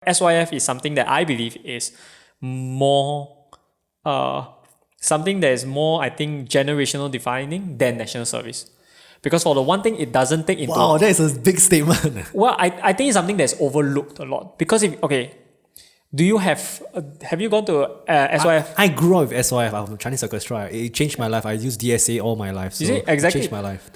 SYF is something that I believe is more something that is more, I think, generational defining than national service. Because for the one thing, it doesn't take into... Wow, that is a big statement. Well, I think it's something that's overlooked a lot. Because do you have you gone to SYF? I grew up with SYF. I'm from Chinese Orchestra. It changed my life. I used DSA all my life. So Exactly. it changed my life.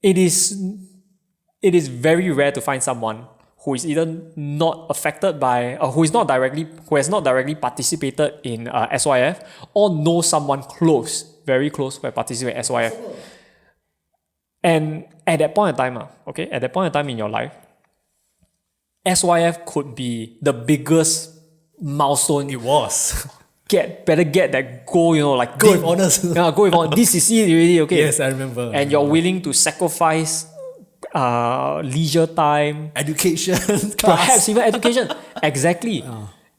It is very rare to find someone who is either not affected by, or who has not directly participated in SYF, or knows someone close, very close, who have participated in SYF. And at that point in time in your life, SYF could be the biggest milestone. It was. Better get that goal, like Go with honors. Yeah, go with honors. This is it already, okay? Yes, I remember. And you're willing to sacrifice leisure time, education, perhaps even education. Exactly.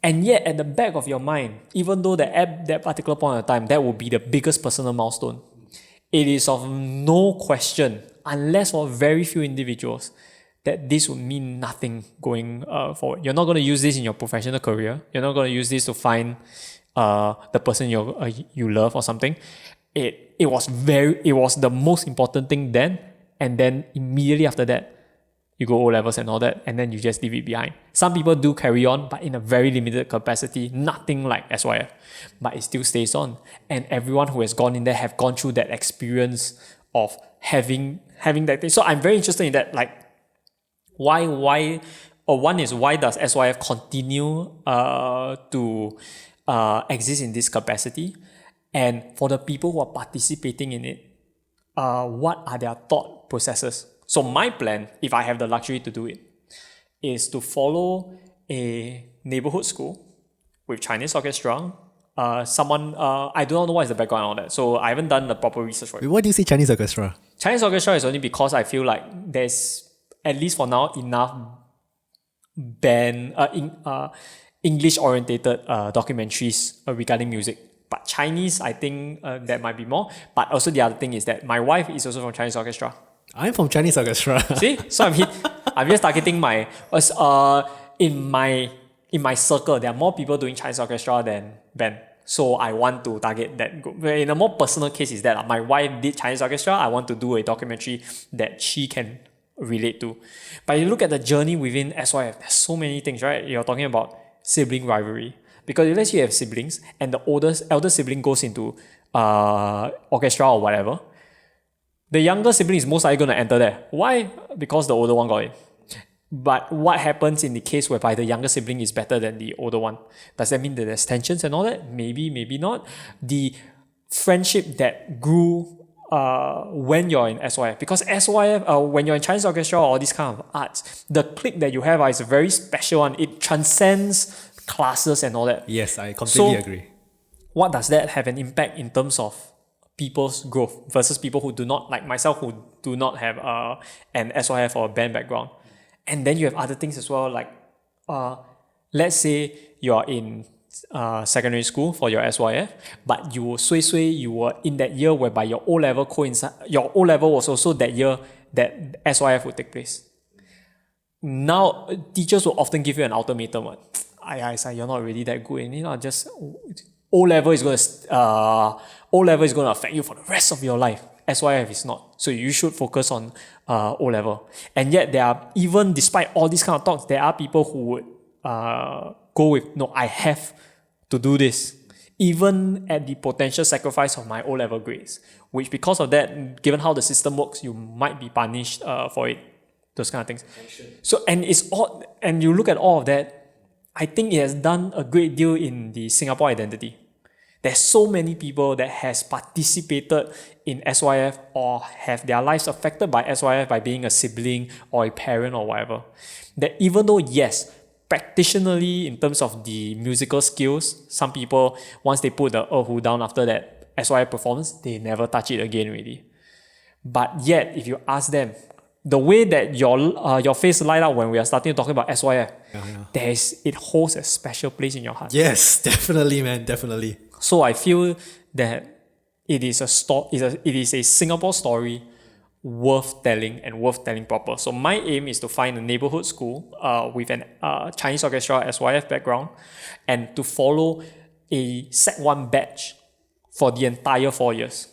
And yet, at the back of your mind, even though at that particular point of time, that will be the biggest personal milestone, it is of no question, unless for very few individuals, that this would mean nothing going forward. You're not going to use this in your professional career. You're not going to use this to find the person you love or something. It was the most important thing then, and then immediately after that, you go O-levels and all that, and then you just leave it behind. Some people do carry on, but in a very limited capacity, nothing like SYF, but it still stays on. And everyone who has gone in there have gone through that experience of having that thing. So I'm very interested in that, like, why does SYF continue to exist in this capacity? And for the people who are participating in it, what are their thought processes? So my plan, if I have the luxury to do it, is to follow a neighbourhood school with Chinese Orchestra. I do not know what is the background on that, so I haven't done the proper research for it. Why do you say Chinese Orchestra? Chinese Orchestra is only because I feel like there's, at least for now, enough English-orientated documentaries regarding music. But Chinese, I think that might be more. But also the other thing is that my wife is also from Chinese Orchestra. I'm from Chinese Orchestra. See? So I'm just targeting in my circle, there are more people doing Chinese Orchestra than band. So I want to target that group. In a more personal case is that my wife did Chinese Orchestra. I want to do a documentary that she can relate to. But you look at the journey within SYF, there's so many things, right? You're talking about sibling rivalry. Because unless you have siblings and the elder sibling goes into orchestra or whatever, the younger sibling is most likely going to enter there. Why? Because the older one got it. But what happens in the case whereby the younger sibling is better than the older one? Does that mean that there's tensions and all that? Maybe, maybe not. The friendship that grew when you're in SYF, because SYF, when you're in Chinese Orchestra or all these kind of arts, the clique that you have is a very special one. It transcends classes and all that. Yes, I completely agree. What does that have an impact in terms of people's growth versus people who do not, like myself, who do not have an SYF or a band background? And then you have other things as well, like let's say you're in secondary school for your SYF, but you were in that year whereby your O-level was also that year that SYF would take place. Now, teachers will often give you an ultimatum. You're not really that good, and just O-level is going to affect you for the rest of your life. SYF is not. So you should focus on O-level. And yet even despite all these kind of talks, there are people who would go with, no, I have to do this, even at the potential sacrifice of my O-level grades, which because of that, given how the system works, you might be punished for it. Those kind of things. So, and you look at all of that, I think it has done a great deal in the Singapore identity. There's so many people that has participated in SYF or have their lives affected by SYF by being a sibling or a parent or whatever. That even though, yes, practitionally in terms of the musical skills, some people, once they put the erhu down after that SYF performance, they never touch it again really. But yet, if you ask them, the way that your face light up when we are starting to talk about SYF, it holds a special place in your heart. Yes, definitely, man, definitely. So I feel that it is a Singapore story worth telling and worth telling proper. So my aim is to find a neighbourhood school with an Chinese Orchestra SYF background and to follow a Sec 1 batch for the entire 4 years.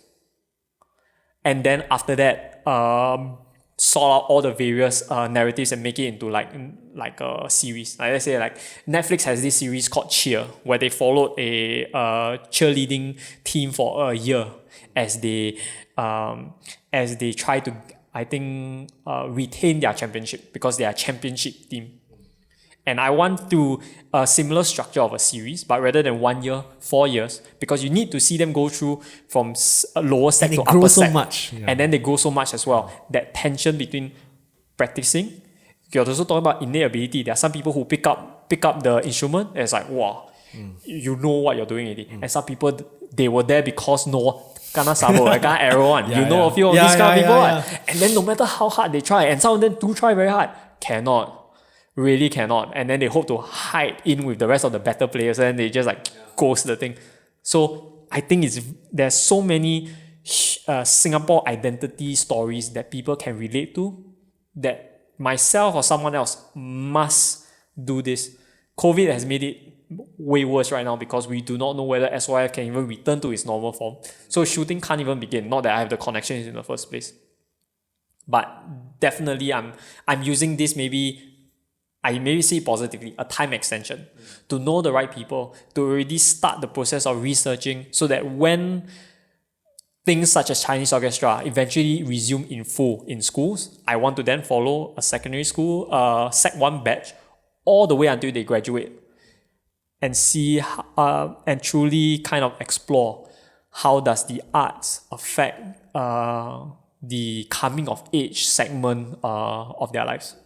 And then after that, sort out all the various narratives and make it into like a series. Like let's say like Netflix has this series called Cheer, where they followed a cheerleading team for a year as they try to, I think, retain their championship because they are a championship team. And I want to a similar structure of a series, but rather than 1 year, 4 years, because you need to see them go through from lower sec to upper sec. Much. Yeah. And then they grow so much as well. That tension between practicing, you're also talking about innate ability. There are some people who pick up the instrument and it's like, wow, you know what you're doing already. And some people, they were there because kana sabo, kana arrow one. You know a few of these kind of people. And then no matter how hard they try, and some of them do try very hard, cannot. Really cannot. And then they hope to hide in with the rest of the better players and they just like ghost the thing. So I think there's so many Singapore identity stories that people can relate to that myself or someone else must do this. COVID has made it way worse right now because we do not know whether SYF can even return to its normal form. So shooting can't even begin. Not that I have the connections in the first place. But definitely I'm using this I maybe say positively, a time extension to know the right people, to already start the process of researching so that when things such as Chinese Orchestra eventually resume in full in schools, I want to then follow a secondary school, Sec 1 batch, all the way until they graduate and see and truly kind of explore how does the arts affect the coming of age segment of their lives.